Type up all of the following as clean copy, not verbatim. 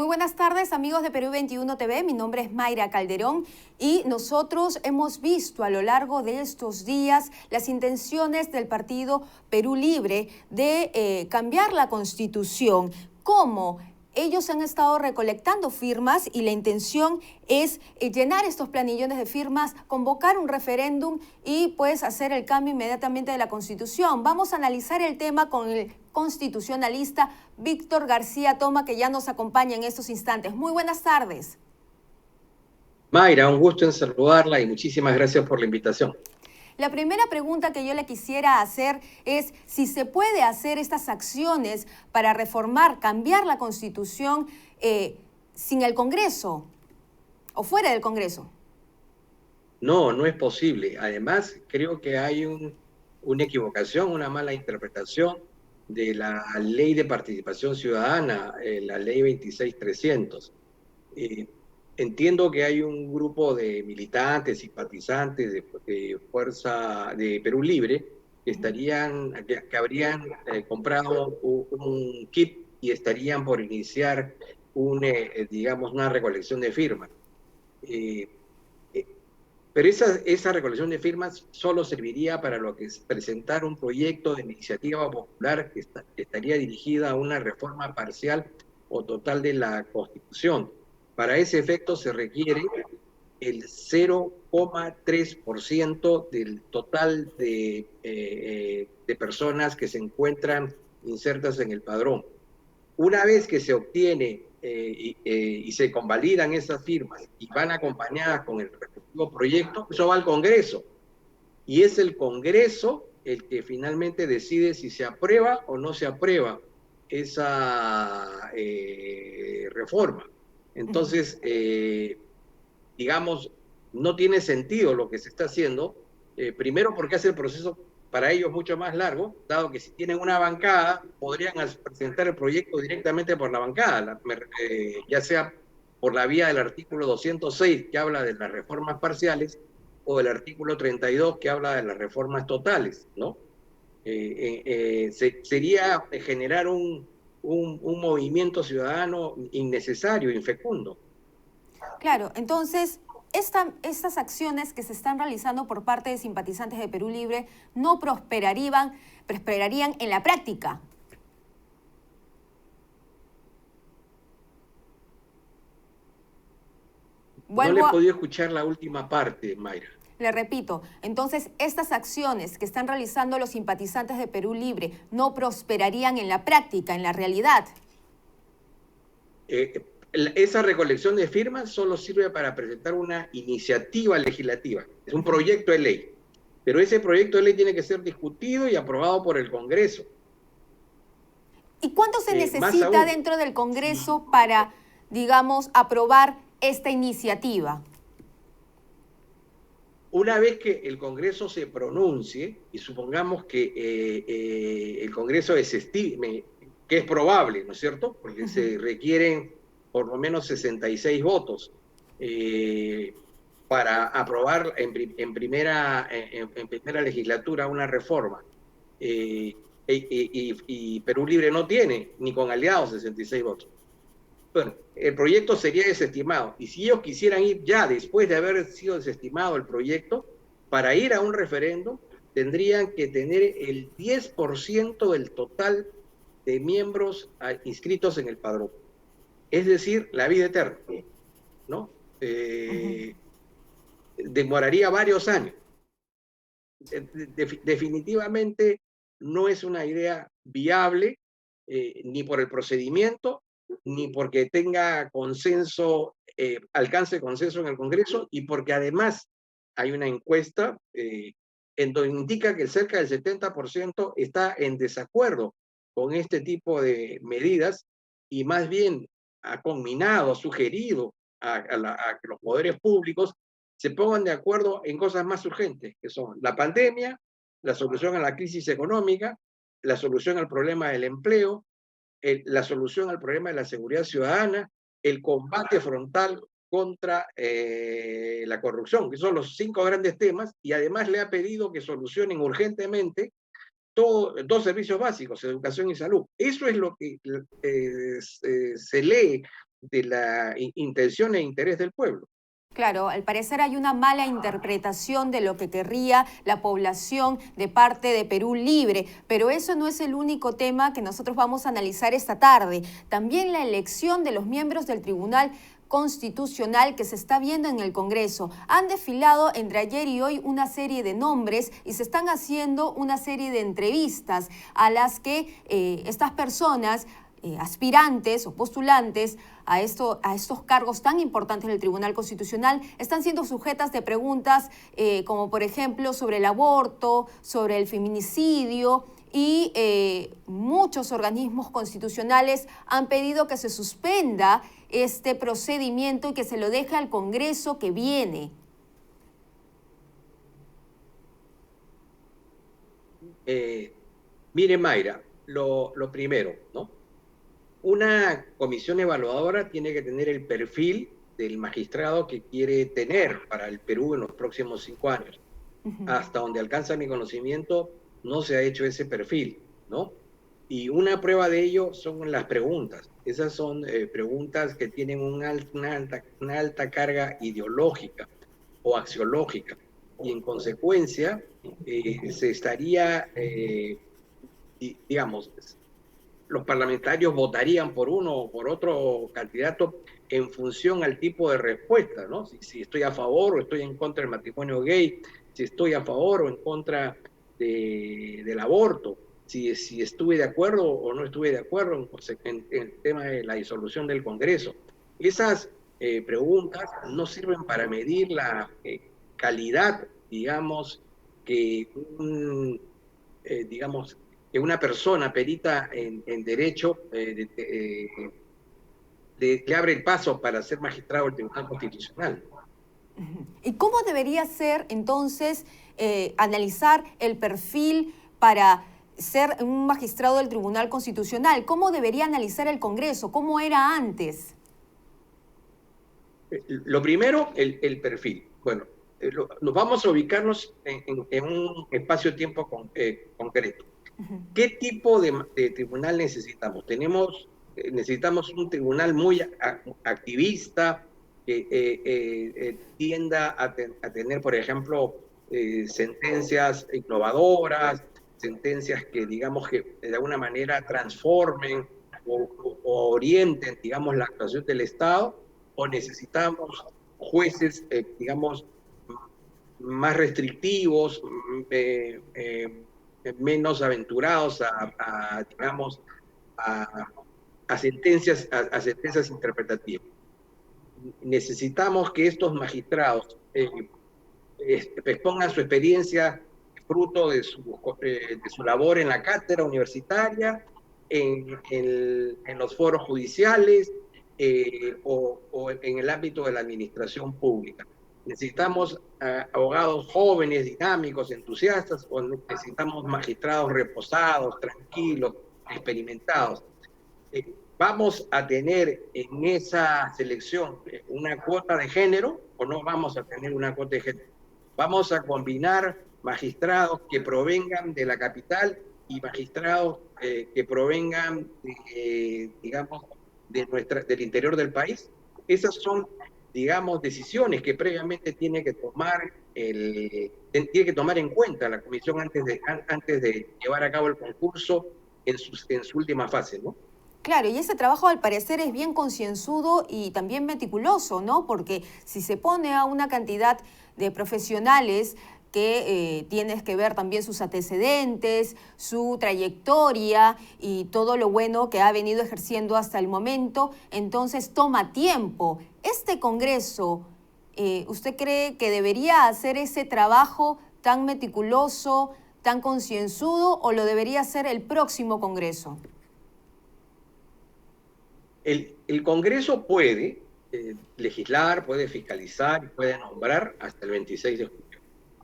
Muy buenas tardes, amigos de Perú 21 TV. Mi nombre es Mayra Calderón y nosotros hemos visto a lo largo de estos días las intenciones del partido Perú Libre de cambiar la Constitución. ¿Cómo? Ellos han estado recolectando firmas y la intención es llenar estos planillones de firmas, convocar un referéndum y pues hacer el cambio inmediatamente de la Constitución. Vamos a analizar el tema con el constitucionalista Víctor García Toma, que ya nos acompaña en estos instantes. Muy buenas tardes. Mayra, un gusto en saludarla y muchísimas gracias por la invitación. La primera pregunta que yo le quisiera hacer es si se puede hacer estas acciones para reformar, cambiar la Constitución sin el Congreso o fuera del Congreso. No, no es posible. Además, creo que hay una equivocación, una mala interpretación de la Ley de Participación Ciudadana, la Ley 26300. Entiendo que hay un grupo de militantes, simpatizantes de Fuerza de Perú Libre que habrían comprado un kit y estarían por iniciar digamos, una recolección de firmas. Pero esa recolección de firmas solo serviría para lo que es presentar un proyecto de iniciativa popular que estaría dirigida a una reforma parcial o total de la Constitución. Para ese efecto se requiere el 0,3% del total de personas que se encuentran insertas en el padrón. Una vez que se obtiene y se convalidan esas firmas y van acompañadas con el respectivo proyecto, eso va al Congreso. Y es el Congreso el que finalmente decide si se aprueba o no se aprueba esa reforma. Entonces, digamos, no tiene sentido lo que se está haciendo, primero porque hace el proceso para ellos mucho más largo, dado que si tienen una bancada, podrían presentar el proyecto directamente por la bancada, ya sea por la vía del artículo 206, que habla de las reformas parciales, o del artículo 32, que habla de las reformas totales, ¿no? Sería generar un movimiento ciudadano innecesario, infecundo. Claro, entonces estas acciones que se están realizando por parte de simpatizantes de Perú Libre no prosperarían en la práctica. No le he podido escuchar la última parte, Mayra. Le repito, entonces estas acciones que están realizando los simpatizantes de Perú Libre no prosperarían en la práctica, en la realidad. Esa recolección de firmas solo sirve para presentar una iniciativa legislativa, es un proyecto de ley, pero ese proyecto de ley tiene que ser discutido y aprobado por el Congreso. ¿Y cuánto se necesita dentro del Congreso para, digamos, aprobar esta iniciativa? Una vez que el Congreso se pronuncie, y supongamos que el Congreso desestime, que es probable, ¿no es cierto? Porque se requieren por lo menos 66 votos para aprobar en primera legislatura una reforma. Y Perú Libre no tiene, ni con aliados, 66 votos. Bueno, el proyecto sería desestimado. Y si ellos quisieran ir ya, después de haber sido desestimado el proyecto, para ir a un referéndum, tendrían que tener el 10% del total de miembros inscritos en el padrón. Es decir, la vida eterna, ¿no? Demoraría varios años. Definitivamente no es una idea viable, ni por el procedimiento, ni porque tenga consenso, alcance consenso en el Congreso, y porque además hay una encuesta en donde indica que cerca del 70% está en desacuerdo con este tipo de medidas y más bien ha conminado, ha sugerido a que los poderes públicos se pongan de acuerdo en cosas más urgentes, que son la pandemia, la solución a la crisis económica, la solución al problema del empleo, la solución al problema de la seguridad ciudadana, el combate frontal contra la corrupción, que son los 5 grandes temas, y además le ha pedido que solucionen urgentemente dos servicios básicos, educación y salud. Eso es lo que se lee de la intención e interés del pueblo. Claro, al parecer hay una mala interpretación de lo que querría la población de parte de Perú Libre, pero eso no es el único tema que nosotros vamos a analizar esta tarde. También la elección de los miembros del Tribunal Constitucional que se está viendo en el Congreso. Han desfilado entre ayer y hoy una serie de nombres y se están haciendo una serie de entrevistas a las que estas personas aspirantes o postulantes a estos cargos tan importantes del Tribunal Constitucional están siendo sujetas de preguntas como por ejemplo sobre el aborto, sobre el feminicidio y muchos organismos constitucionales han pedido que se suspenda este procedimiento y que se lo deje al Congreso que viene. Mire, Mayra, lo primero, ¿no? Una comisión evaluadora tiene que tener el perfil del magistrado que quiere tener para el Perú en los próximos 5 años. Hasta donde alcanza mi conocimiento, no se ha hecho ese perfil, ¿no? Y una prueba de ello son las preguntas. Esas son preguntas que tienen una alta carga ideológica o axiológica. Y en consecuencia, se estaría, digamos, los parlamentarios votarían por uno o por otro candidato en función al tipo de respuesta, ¿no? Si estoy a favor o estoy en contra del matrimonio gay, si estoy a favor o en contra del aborto, si estuve de acuerdo o no estuve de acuerdo en el tema de la disolución del Congreso. Esas preguntas no sirven para medir la calidad, digamos, digamos, que una persona perita en derecho le abre el paso para ser magistrado del Tribunal Constitucional. ¿Y cómo debería ser entonces analizar el perfil para ser un magistrado del Tribunal Constitucional? ¿Cómo debería analizar el Congreso? ¿Cómo era antes? Lo primero, el perfil. Bueno, nos vamos a ubicarnos en un espacio-tiempo concreto. ¿Qué tipo de tribunal necesitamos? Necesitamos un tribunal muy activista que tienda a tener, por ejemplo, sentencias innovadoras, sentencias que, digamos, que de alguna manera transformen o orienten, digamos, la actuación del Estado, o necesitamos jueces, digamos, más restrictivos, menos aventurados digamos, a sentencias interpretativas. Necesitamos que estos magistrados expongan su experiencia fruto de su labor en la cátedra universitaria, en los foros judiciales o en el ámbito de la administración pública. Necesitamos abogados jóvenes, dinámicos, entusiastas, o necesitamos magistrados reposados, tranquilos, experimentados. ¿Vamos a tener en esa selección una cuota de género o no vamos a tener una cuota de género? Vamos a combinar magistrados que provengan de la capital y magistrados que provengan, digamos, del interior del país. Esas son, digamos, decisiones que previamente tiene que tomar en cuenta la comisión antes de llevar a cabo el concurso en su última fase, ¿no? Claro, y ese trabajo al parecer es bien concienzudo y también meticuloso, ¿no? Porque si se pone a una cantidad de profesionales que tienes que ver también sus antecedentes, su trayectoria y todo lo bueno que ha venido ejerciendo hasta el momento, entonces toma tiempo. Este Congreso, ¿usted cree que debería hacer ese trabajo tan meticuloso, tan concienzudo, o lo debería hacer el próximo Congreso? El Congreso puede legislar, puede fiscalizar y puede nombrar hasta el 26 de julio.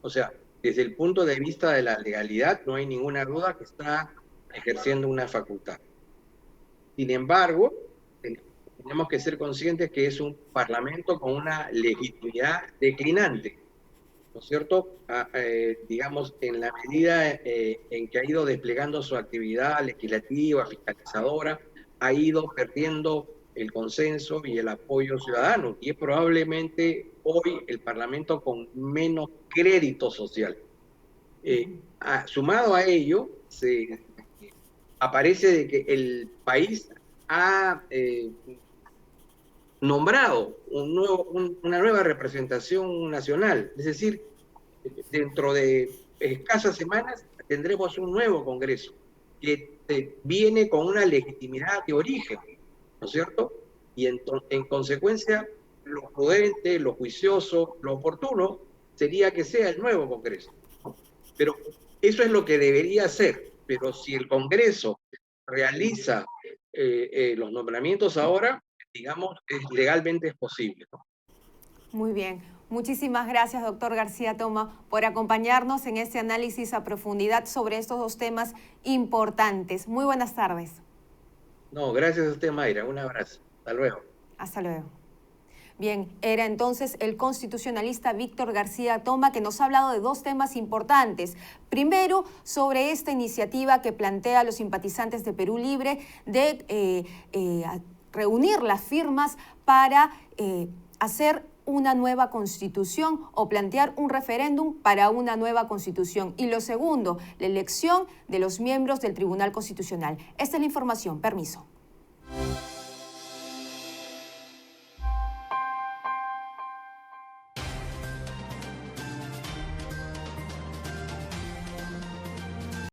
O sea, desde el punto de vista de la legalidad, no hay ninguna duda que está ejerciendo una facultad. Sin embargo, tenemos que ser conscientes que es un parlamento con una legitimidad declinante, ¿no es cierto? Digamos, en la medida en que ha ido desplegando su actividad legislativa, fiscalizadora, ha ido perdiendo el consenso y el apoyo ciudadano, y es probablemente hoy el Parlamento con menos crédito social. Sumado a ello, aparece de que el país ha nombrado una nueva representación nacional, es decir, dentro de escasas semanas tendremos un nuevo Congreso que viene con una legitimidad de origen, ¿no es cierto? Y en consecuencia, lo prudente, lo juicioso, lo oportuno sería que sea el nuevo Congreso. Pero eso es lo que debería ser. Pero si el Congreso realiza los nombramientos ahora, digamos, legalmente es posible, ¿no? Muy bien. Muchísimas gracias, doctor García Toma, por acompañarnos en este análisis a profundidad sobre estos dos temas importantes. Muy buenas tardes. No, gracias a usted, Mayra. Un abrazo. Hasta luego. Hasta luego. Bien, era entonces el constitucionalista Víctor García Toma, que nos ha hablado de dos temas importantes. Primero, sobre esta iniciativa que plantea a los simpatizantes de Perú Libre de reunir las firmas para hacer una nueva constitución o plantear un referéndum para una nueva constitución. Y lo segundo, la elección de los miembros del Tribunal Constitucional. Esta es la información. Permiso.